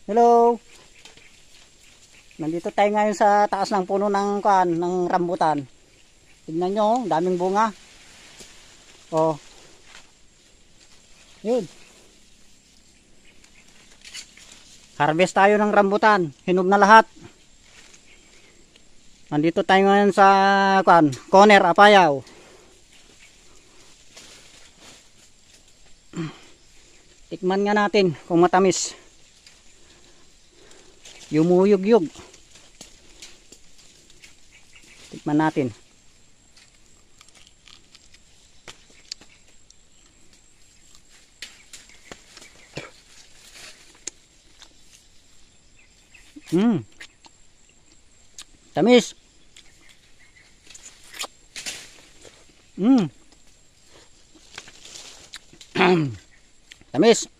Hello. Nandito tayo ngayon sa taas ng puno ng rambutan. Tignan nyo, daming bunga. Oh. Yun. Harvest tayo ng rambutan. Hinog na lahat. Nandito tayo ngayon sa corner Apayao. Tikman nga natin kung matamis. Yumuyog-yug. Tikman natin. Tamis. Tamis.